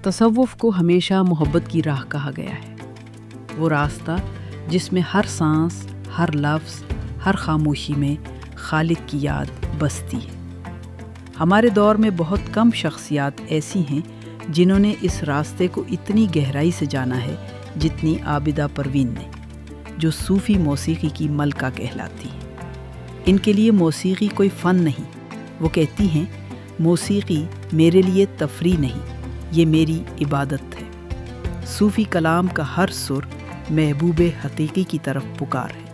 تصوف کو ہمیشہ محبت کی راہ کہا گیا ہے، وہ راستہ جس میں ہر سانس، ہر لفظ، ہر خاموشی میں خالق کی یاد بستی ہے۔ ہمارے دور میں بہت کم شخصیات ایسی ہیں جنہوں نے اس راستے کو اتنی گہرائی سے جانا ہے جتنی عابدہ پروین نے، جو صوفی موسیقی کی ملکہ کہلاتی ہے۔ ان کے لیے موسیقی کوئی فن نہیں، وہ کہتی ہیں موسیقی میرے لیے تفریح نہیں، یہ میری عبادت ہے۔ صوفی کلام کا ہر سر محبوب حقیقی کی طرف پکار ہے۔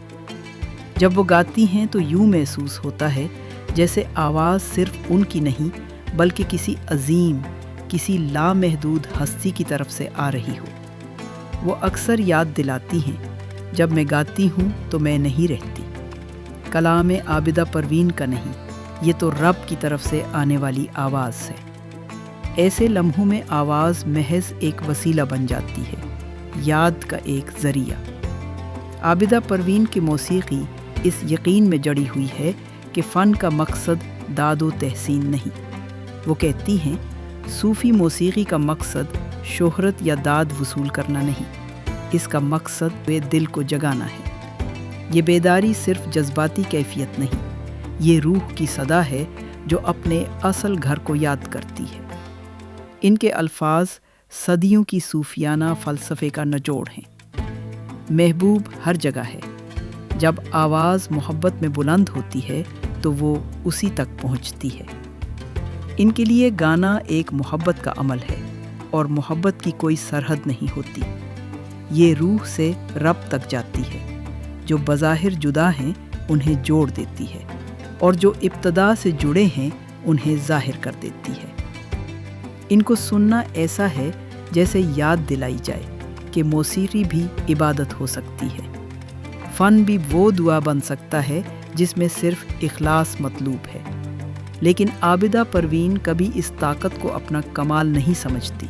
جب وہ گاتی ہیں تو یوں محسوس ہوتا ہے جیسے آواز صرف ان کی نہیں بلکہ کسی عظیم، کسی لامحدود ہستی کی طرف سے آ رہی ہو۔ وہ اکثر یاد دلاتی ہیں جب میں گاتی ہوں تو میں نہیں رہتی، کلام عابدہ پروین کا نہیں، یہ تو رب کی طرف سے آنے والی آواز ہے۔ ایسے لمحوں میں آواز محض ایک وسیلہ بن جاتی ہے، یاد کا ایک ذریعہ۔ عابدہ پروین کی موسیقی اس یقین میں جڑی ہوئی ہے کہ فن کا مقصد داد و تحسین نہیں۔ وہ کہتی ہیں صوفی موسیقی کا مقصد شہرت یا داد وصول کرنا نہیں، اس کا مقصد دل کو جگانا ہے۔ یہ بیداری صرف جذباتی کیفیت نہیں، یہ روح کی صدا ہے جو اپنے اصل گھر کو یاد کرتی ہے۔ ان کے الفاظ صدیوں کی صوفیانہ فلسفے کا نچوڑ ہیں۔ محبوب ہر جگہ ہے، جب آواز محبت میں بلند ہوتی ہے تو وہ اسی تک پہنچتی ہے۔ ان کے لیے گانا ایک محبت کا عمل ہے، اور محبت کی کوئی سرحد نہیں ہوتی، یہ روح سے رب تک جاتی ہے، جو بظاہر جدا ہیں انہیں جوڑ دیتی ہے، اور جو ابتدا سے جڑے ہیں انہیں ظاہر کر دیتی ہے۔ ان کو سننا ایسا ہے جیسے یاد دلائی جائے کہ موسیقی بھی عبادت ہو سکتی ہے، فن بھی وہ دعا بن سکتا ہے جس میں صرف اخلاص مطلوب ہے۔ لیکن عابدہ پروین کبھی اس طاقت کو اپنا کمال نہیں سمجھتی۔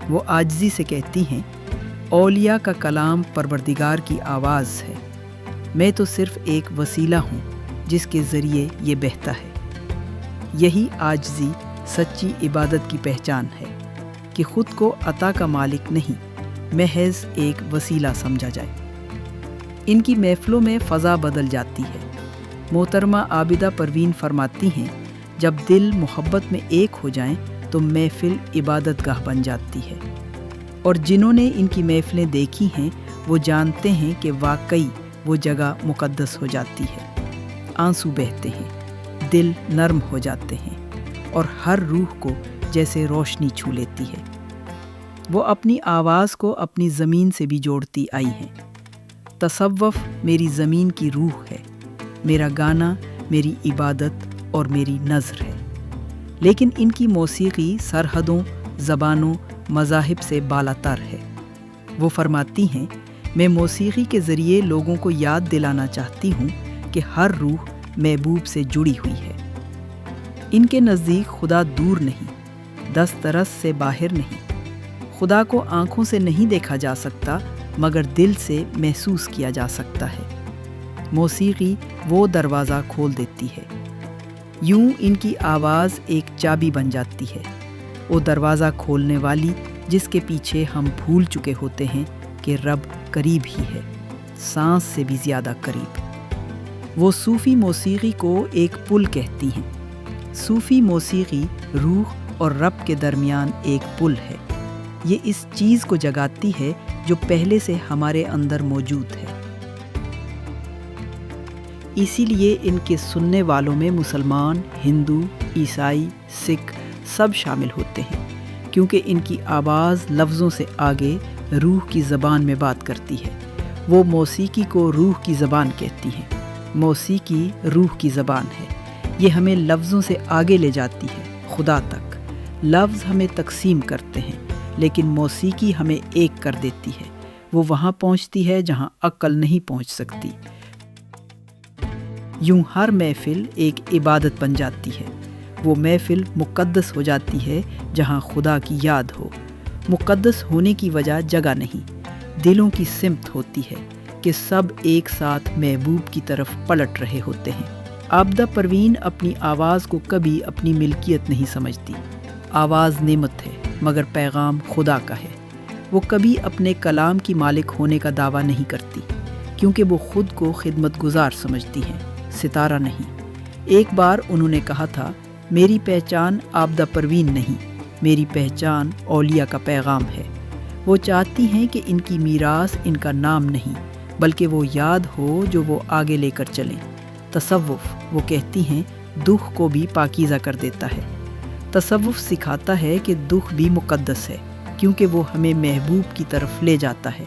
وہ عاجزی سے کہتی ہیں اولیاء کا کلام پروردگار کی آواز ہے، میں تو صرف ایک وسیلہ ہوں جس کے ذریعے یہ بہتا ہے۔ یہی عاجزی سچی عبادت کی پہچان ہے کہ خود کو عطا کا مالک نہیں، محض ایک وسیلہ سمجھا جائے۔ ان کی محفلوں میں فضا بدل جاتی ہے۔ محترمہ عابدہ پروین فرماتی ہیں جب دل محبت میں ایک ہو جائیں تو محفل عبادت گاہ بن جاتی ہے، اور جنہوں نے ان کی محفلیں دیکھی ہیں وہ جانتے ہیں کہ واقعی وہ جگہ مقدس ہو جاتی ہے۔ آنسو بہتے ہیں، دل نرم ہو جاتے ہیں، اور ہر روح کو جیسے روشنی چھو لیتی ہے۔ وہ اپنی آواز کو اپنی زمین سے بھی جوڑتی آئی ہیں۔ تصوف میری زمین کی روح ہے، میرا گانا میری عبادت اور میری نظر ہے۔ لیکن ان کی موسیقی سرحدوں، زبانوں، مذاہب سے بالا تر ہے۔ وہ فرماتی ہیں میں موسیقی کے ذریعے لوگوں کو یاد دلانا چاہتی ہوں کہ ہر روح محبوب سے جڑی ہوئی ہے۔ ان کے نزدیک خدا دور نہیں، دسترس سے باہر نہیں۔ خدا کو آنکھوں سے نہیں دیکھا جا سکتا مگر دل سے محسوس کیا جا سکتا ہے۔ موسیقی وہ دروازہ کھول دیتی ہے۔ یوں ان کی آواز ایک چابی بن جاتی ہے، وہ دروازہ کھولنے والی جس کے پیچھے ہم بھول چکے ہوتے ہیں کہ رب قریب ہی ہے، سانس سے بھی زیادہ قریب۔ وہ صوفی موسیقی کو ایک پل کہتی ہیں۔ صوفی موسیقی روح اور رب کے درمیان ایک پل ہے، یہ اس چیز کو جگاتی ہے جو پہلے سے ہمارے اندر موجود ہے۔ اسی لیے ان کے سننے والوں میں مسلمان، ہندو، عیسائی، سکھ سب شامل ہوتے ہیں، کیونکہ ان کی آواز لفظوں سے آگے روح کی زبان میں بات کرتی ہے۔ وہ موسیقی کو روح کی زبان کہتی ہیں۔ موسیقی روح کی زبان ہے، یہ ہمیں لفظوں سے آگے لے جاتی ہے، خدا تک۔ لفظ ہمیں تقسیم کرتے ہیں لیکن موسیقی ہمیں ایک کر دیتی ہے، وہ وہاں پہنچتی ہے جہاں عقل نہیں پہنچ سکتی۔ یوں ہر محفل ایک عبادت بن جاتی ہے، وہ محفل مقدس ہو جاتی ہے جہاں خدا کی یاد ہو۔ مقدس ہونے کی وجہ جگہ نہیں، دلوں کی سمت ہوتی ہے کہ سب ایک ساتھ محبوب کی طرف پلٹ رہے ہوتے ہیں۔ عابدہ پروین اپنی آواز کو کبھی اپنی ملکیت نہیں سمجھتی۔ آواز نعمت ہے، مگر پیغام خدا کا ہے۔ وہ کبھی اپنے کلام کی مالک ہونے کا دعویٰ نہیں کرتی، کیونکہ وہ خود کو خدمت گزار سمجھتی ہیں، ستارہ نہیں۔ ایک بار انہوں نے کہا تھا، میری پہچان عابدہ پروین نہیں، میری پہچان اولیاء کا پیغام ہے۔ وہ چاہتی ہیں کہ ان کی میراث ان کا نام نہیں، بلکہ وہ یاد ہو جو وہ آگے لے کر چلیں۔ تصوف، وہ کہتی ہیں، دکھ کو بھی پاکیزہ کر دیتا ہے۔ تصوف سکھاتا ہے کہ دکھ بھی مقدس ہے، کیونکہ وہ ہمیں محبوب کی طرف لے جاتا ہے۔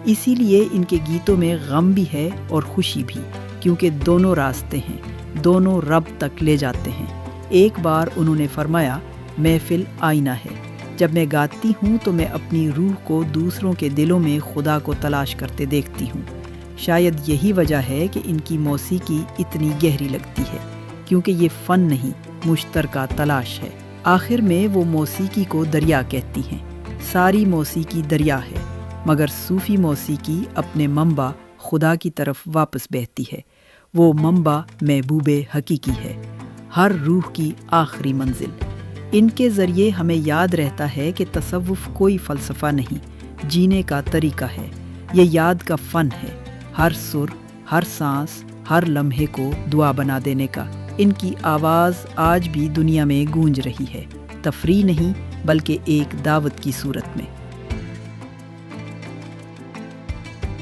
اسی لیے ان کے گیتوں میں غم بھی ہے اور خوشی بھی، کیونکہ دونوں راستے ہیں، دونوں رب تک لے جاتے ہیں۔ ایک بار انہوں نے فرمایا، محفل آئینہ ہے، جب میں گاتی ہوں تو میں اپنی روح کو دوسروں کے دلوں میں خدا کو تلاش کرتے دیکھتی ہوں۔ شاید یہی وجہ ہے کہ ان کی موسیقی اتنی گہری لگتی ہے، کیونکہ یہ فن نہیں، مشترکہ تلاش ہے۔ آخر میں وہ موسیقی کو دریا کہتی ہیں۔ ساری موسیقی دریا ہے، مگر صوفی موسیقی اپنے منبع خدا کی طرف واپس بہتی ہے۔ وہ منبع محبوب حقیقی ہے، ہر روح کی آخری منزل۔ ان کے ذریعے ہمیں یاد رہتا ہے کہ تصوف کوئی فلسفہ نہیں، جینے کا طریقہ ہے۔ یہ یاد کا فن ہے، ہر سر، ہر سانس، ہر لمحے کو دعا بنا دینے کا۔ ان کی آواز آج بھی دنیا میں گونج رہی ہے، تفریح نہیں بلکہ ایک دعوت کی صورت میں۔